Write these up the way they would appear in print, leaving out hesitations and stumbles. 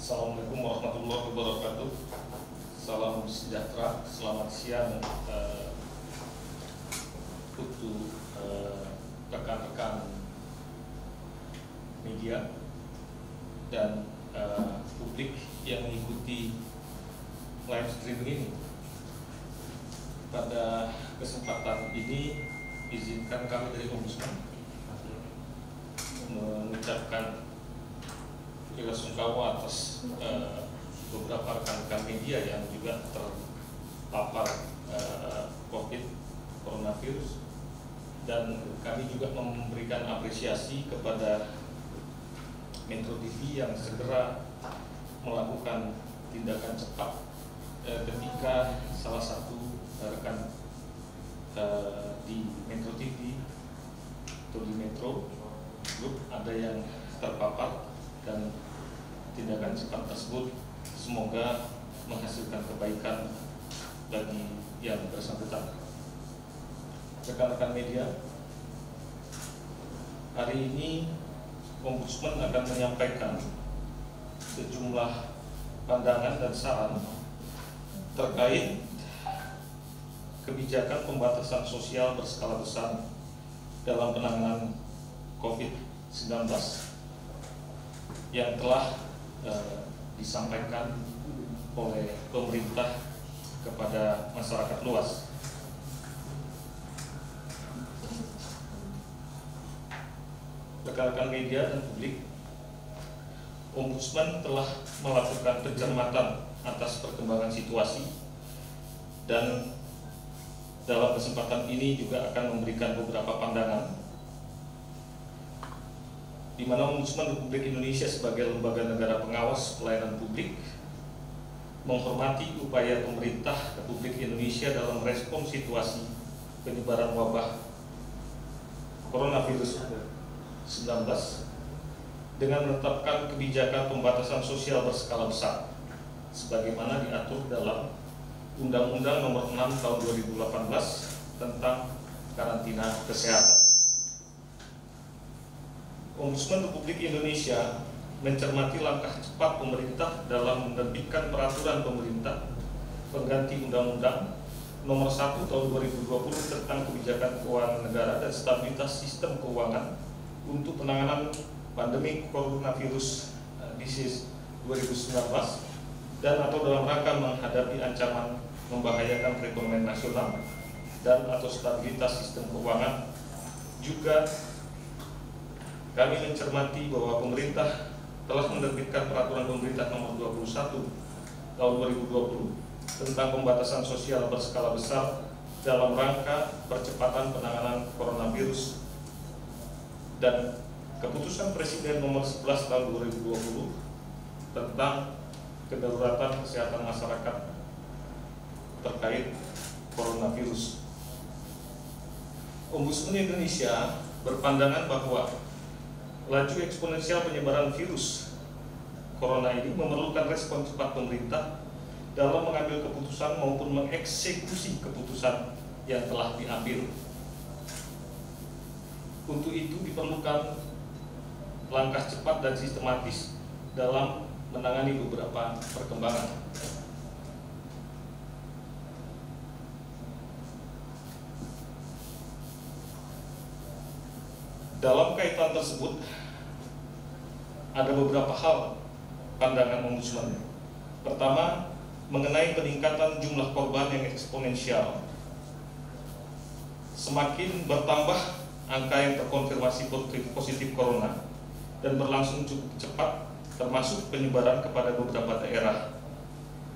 Assalamualaikum warahmatullahi wabarakatuh. Salam sejahtera, selamat siang untuk rekan-rekan media dan publik yang mengikuti live streaming ini. Pada kesempatan ini, izinkan kami dari Ombudsman mengucapkan belasungkawa atas beberapa rekan-rekan media yang juga terpapar coronavirus, dan kami juga memberikan apresiasi kepada Metro TV yang segera melakukan tindakan cepat ketika salah satu rekan di Metro TV atau di Metro Group ada yang terpapar, dan tindakan cepat tersebut semoga menghasilkan kebaikan bagi yang bersangkutan. Rekan-rekan media, hari ini Ombudsman akan menyampaikan sejumlah pandangan dan saran terkait kebijakan pembatasan sosial berskala besar dalam penanganan COVID-19 yang telah disampaikan oleh pemerintah kepada masyarakat luas. Rekan-rekan media dan publik, Ombudsman telah melakukan pencermatan atas perkembangan situasi, dan dalam kesempatan ini juga akan memberikan beberapa pandangan di mana Ombudsman Republik Indonesia sebagai lembaga negara pengawas pelayanan publik menghormati upaya pemerintah Republik Indonesia dalam respon situasi penyebaran wabah coronavirus 19 dengan menetapkan kebijakan pembatasan sosial berskala besar sebagaimana diatur dalam Undang-Undang Nomor 6 Tahun 2018 tentang karantina kesehatan. Ombudsman Republik Indonesia mencermati langkah cepat pemerintah dalam menerbitkan peraturan pemerintah pengganti Undang-Undang Nomor 1 Tahun 2020 tentang kebijakan keuangan negara dan stabilitas sistem keuangan untuk penanganan pandemi coronavirus disease 2019 dan atau dalam rangka menghadapi ancaman membahayakan perekonomian nasional dan atau stabilitas sistem keuangan. Juga kami mencermati bahwa pemerintah telah menerbitkan peraturan pemerintah nomor 21 tahun 2020 tentang pembatasan sosial berskala besar dalam rangka percepatan penanganan coronavirus, dan keputusan Presiden nomor 11 tahun 2020 tentang kedaruratan kesehatan masyarakat terkait coronavirus. Ombudsman Indonesia berpandangan bahwa laju eksponensial penyebaran virus corona ini memerlukan respon cepat pemerintah dalam mengambil keputusan maupun mengeksekusi keputusan yang telah diambil. Untuk itu diperlukan langkah cepat dan sistematis dalam menangani beberapa perkembangan. Dalam kaitan tersebut, ada beberapa hal pandangan Ombudsman. Pertama, mengenai peningkatan jumlah korban yang eksponensial. Semakin bertambah angka yang terkonfirmasi positif corona dan berlangsung cukup cepat, termasuk penyebaran kepada beberapa daerah.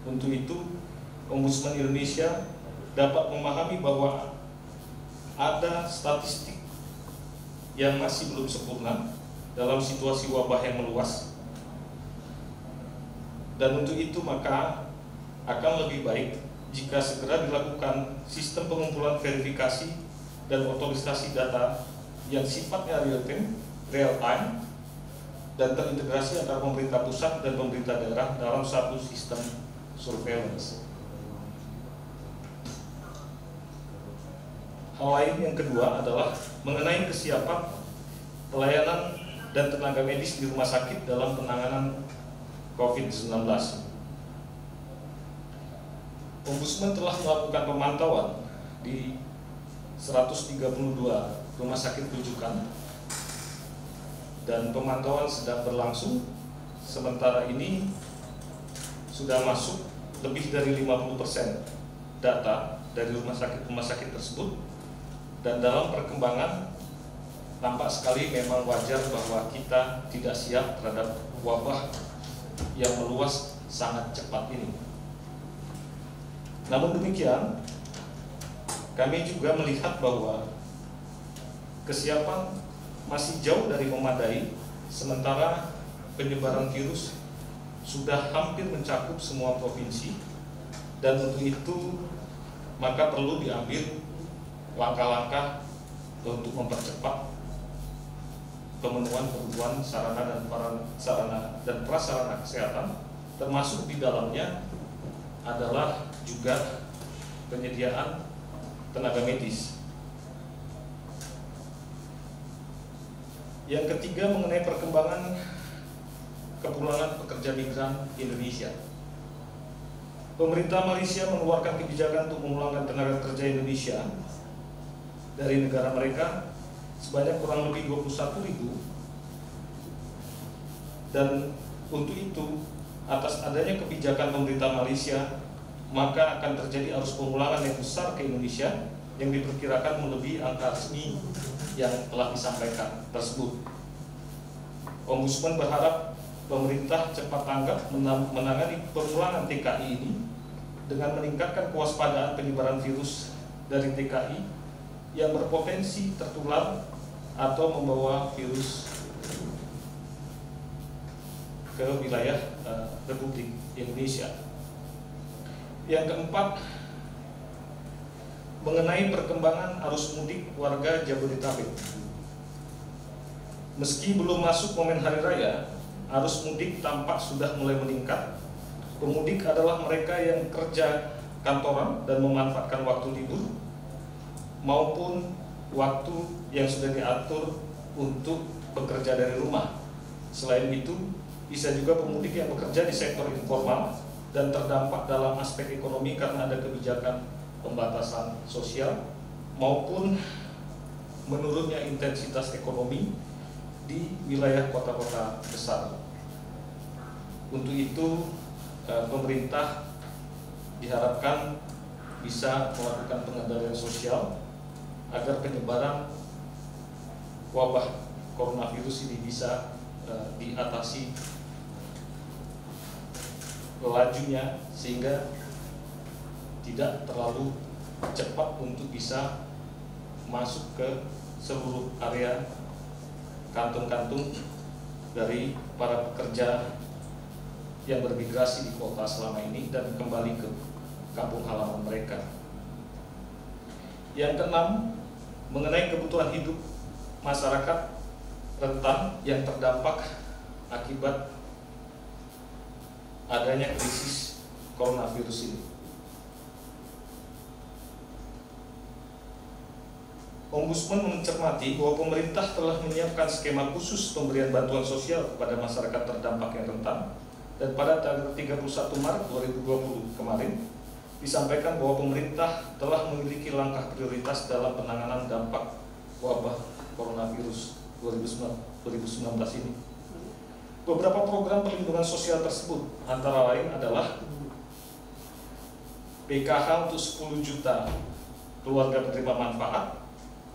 Untuk itu, Ombudsman Indonesia dapat memahami bahwa ada statistik yang masih belum sempurna dalam situasi wabah yang meluas, dan untuk itu maka akan lebih baik jika segera dilakukan sistem pengumpulan verifikasi dan otorisasi data yang sifatnya real time dan terintegrasi antara pemerintah pusat dan pemerintah daerah dalam satu sistem surveillance. Hal lain yang kedua adalah mengenai kesiapan pelayanan dan tenaga medis di rumah sakit dalam penanganan COVID-19. Ombudsman telah melakukan pemantauan di 132 rumah sakit rujukan dan pemantauan sedang berlangsung. Sementara ini sudah masuk lebih dari 50% data dari rumah sakit tersebut, dan dalam perkembangan nampak sekali memang wajar bahwa kita tidak siap terhadap wabah yang meluas sangat cepat ini. Namun demikian, kami juga melihat bahwa kesiapan masih jauh dari memadai, sementara penyebaran virus sudah hampir mencakup semua provinsi, dan untuk itu maka perlu diambil langkah-langkah untuk mempercepat pemenuhan kebutuhan sarana dan prasarana kesehatan, termasuk di dalamnya adalah juga penyediaan tenaga medis. Yang ketiga, mengenai perkembangan kepulangan pekerja migran Indonesia. Pemerintah Malaysia mengeluarkan kebijakan untuk memulangkan tenaga kerja Indonesia dari negara mereka sebanyak kurang lebih 21.000, dan untuk itu atas adanya kebijakan pemerintah Malaysia maka akan terjadi arus pemulangan yang besar ke Indonesia yang diperkirakan melebihi angka resmi yang telah disampaikan tersebut. Ombudsman berharap pemerintah cepat tanggap menangani pemulangan TKI ini dengan meningkatkan kewaspadaan penyebaran virus dari TKI yang berpotensi tertular atau membawa virus ke wilayah Republik Indonesia. Yang keempat, mengenai perkembangan arus mudik warga Jabodetabek. Meski belum masuk momen hari raya, arus mudik tampak sudah mulai meningkat. Pemudik adalah mereka yang kerja kantoran dan memanfaatkan waktu libur maupun waktu yang sudah diatur untuk bekerja dari rumah. Selain itu, bisa juga pemudik yang bekerja di sektor informal dan terdampak dalam aspek ekonomi karena ada kebijakan pembatasan sosial maupun menurunnya intensitas ekonomi di wilayah kota-kota besar. Untuk itu, pemerintah diharapkan bisa melakukan pengendalian sosial agar penyebaran wabah coronavirus ini bisa diatasi lajunya sehingga tidak terlalu cepat untuk bisa masuk ke seluruh area kantung-kantung dari para pekerja yang bermigrasi di kota selama ini dan kembali ke kampung halaman mereka. Yang keenam, mengenai kebutuhan hidup masyarakat rentan yang terdampak akibat adanya krisis coronavirus ini. Ombudsman mencermati bahwa pemerintah telah menyiapkan skema khusus pemberian bantuan sosial kepada masyarakat terdampak yang rentan, dan pada tanggal 31 Maret 2020 kemarin disampaikan bahwa pemerintah telah memiliki langkah prioritas dalam penanganan dampak wabah coronavirus 2019 ini. Beberapa program perlindungan sosial tersebut antara lain adalah PKH untuk 10 juta keluarga penerima manfaat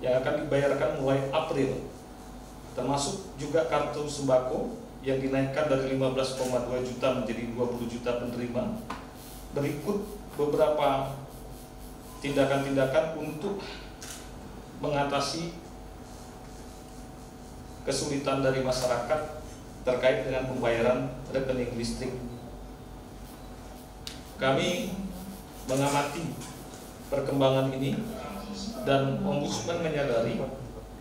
yang akan dibayarkan mulai April, termasuk juga kartu sembako yang dinaikkan dari 15,2 juta menjadi 20 juta penerima. Berikut beberapa tindakan-tindakan untuk mengatasi kesulitan dari masyarakat terkait dengan pembayaran rekening listrik. Kami mengamati perkembangan ini dan Ombudsman menyadari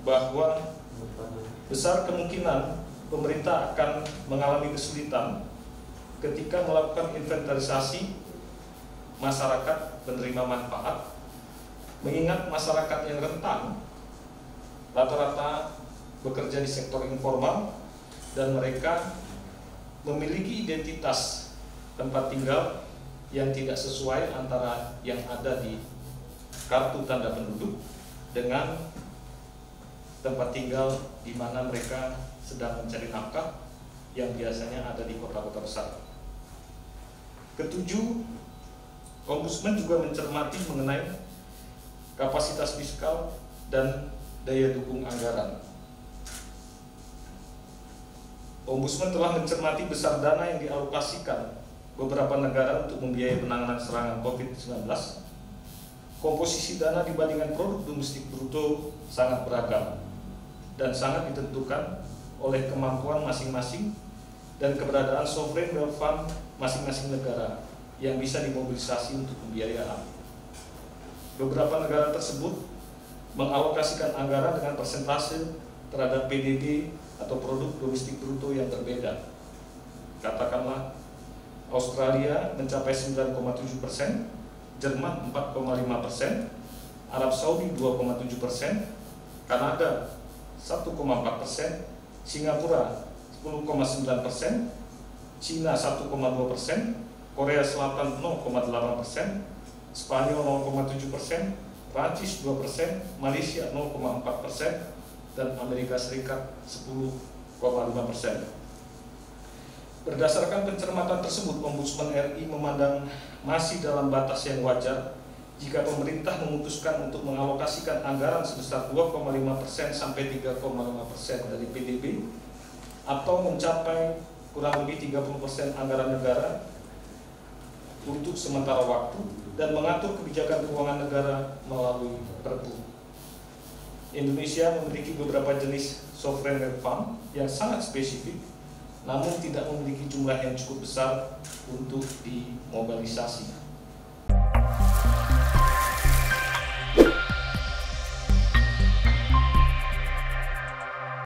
bahwa besar kemungkinan pemerintah akan mengalami kesulitan ketika melakukan inventarisasi masyarakat penerima manfaat, mengingat masyarakat yang rentan rata-rata bekerja di sektor informal dan mereka memiliki identitas tempat tinggal yang tidak sesuai antara yang ada di kartu tanda penduduk dengan tempat tinggal di mana mereka sedang mencari nafkah yang biasanya ada di kota-kota besar. Ketujuh, Ombudsman juga mencermati mengenai kapasitas fiskal dan daya dukung anggaran. Ombudsman telah mencermati besar dana yang dialokasikan beberapa negara untuk membiayai penanganan serangan COVID-19. Komposisi dana dibandingkan produk domestik bruto sangat beragam dan sangat ditentukan oleh kemampuan masing-masing dan keberadaan sovereign wealth fund masing-masing negara yang bisa dimobilisasi untuk pembiayaan. Beberapa negara tersebut mengalokasikan anggaran dengan persentase terhadap PDB atau produk domestik bruto yang berbeda. Katakanlah Australia mencapai 9,7%, Jerman 4,5%, Arab Saudi 2,7%, Kanada 1,4%, Singapura 10,9%, Cina 1,2%, Korea Selatan 0,8%, Spanyol 0,7%, Prancis 2%, Malaysia 0,4%, dan Amerika Serikat 10,5%. Berdasarkan pencermatan tersebut, Ombudsman RI memandang masih dalam batas yang wajar jika pemerintah memutuskan untuk mengalokasikan anggaran sebesar 2,5% sampai 3,5% dari PDB atau mencapai kurang lebih 30% anggaran negara untuk sementara waktu dan mengatur kebijakan keuangan negara melalui Perpu. Indonesia memiliki beberapa jenis sovereign wealth fund yang sangat spesifik, namun tidak memiliki jumlah yang cukup besar untuk dimobilisasi.